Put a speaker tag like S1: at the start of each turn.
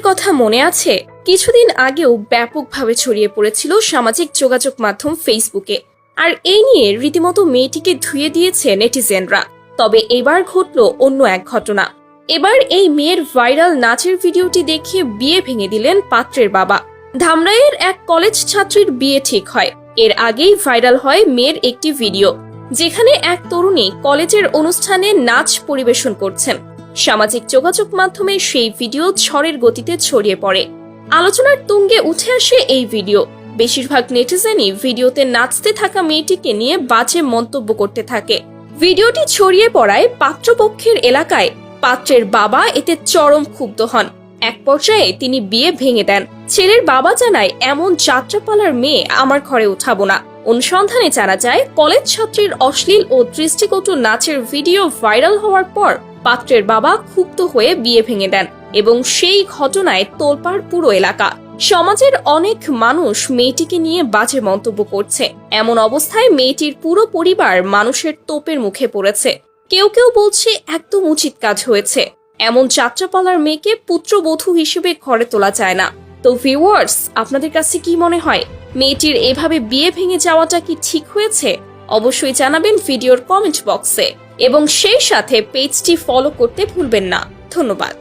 S1: ভিডিওটির কথা মনে আছে? কিছুদিন আগেও ব্যাপকভাবে ছড়িয়ে পড়েছিল সামাজিক যোগাযোগ মাধ্যম ফেসবুকে, আর এই নিয়ে রীতিমতো মেয়েটিকে ধুয়ে দিয়েছে নেটিজেনরা। তবে এবার ঘটল অন্য এক ঘটনা। এবার এই মেয়ের ভাইরাল নাচের ভিডিওটি দেখে বিয়ে ভেঙে দিলেন পাত্রের বাবা। ধামরাইয়ের এক কলেজ ছাত্রীর বিয়ে ঠিক হয়। এর আগেই ভাইরাল হয় মেয়ের একটি ভিডিও, যেখানে এক তরুণী কলেজের অনুষ্ঠানে নাচ পরিবেশন করছেন। সামাজিক যোগাযোগ মাধ্যমে সেই ভিডিও ঝড়ের গতিতে ছড়িয়ে পড়ে। আলোচনার তুঙ্গে উঠে আসে এই ভিডিও। বেশিরভাগ নেটিজেনই ভিডিওতে নাচতে থাকা মেয়েটিকে নিয়ে বাজে মন্তব্য করতে থাকে। ভিডিওটি ছড়িয়ে পড়ায় পাত্রপক্ষের এলাকায় পাত্রের বাবা এতে চরম ক্ষুব্ধ হন। এক পর্যায়ে তিনি বিয়ে ভেঙে দেন। ছেলের বাবা জানায়, এমন যাত্রাপালার মেয়ে আমার ঘরে উঠাবো না। অনুসন্ধানে জানা যায়, কলেজ ছাত্রীর অশ্লীল ও দৃষ্টিকটু নাচের ভিডিও ভাইরাল হওয়ার পর পাত্রের বাবা ক্ষুব্ধ হয়ে বিয়ে ভেঙে দেন এবং সেই ঘটনায় তোলপাড় পুরো এলাকা। সমাজের অনেক মানুষ মেয়েটিকে নিয়ে বাজে মন্তব্য করছে। এমন অবস্থায় মেয়েটির পুরো পরিবার মানুষের তোপের মুখে পড়েছে। কেউ কেউ বলছে একদম উচিত কাজ হয়েছে। এমন যাত্রাপালার মেয়েকে পুত্রবধূ হিসেবে ঘরে তোলা যায় না। তো ভিউয়ার্স, আপনাদের কাছে কি মনে হয়, মেয়েটির এভাবে বিয়ে ভেঙে যাওয়াটা কি ঠিক হয়েছে? অবশ্যই জানাবেন ভিডিওর কমেন্ট বক্সে এবং সেই সাথে পেজটি ফলো করতে ভুলবেন না। ধন্যবাদ।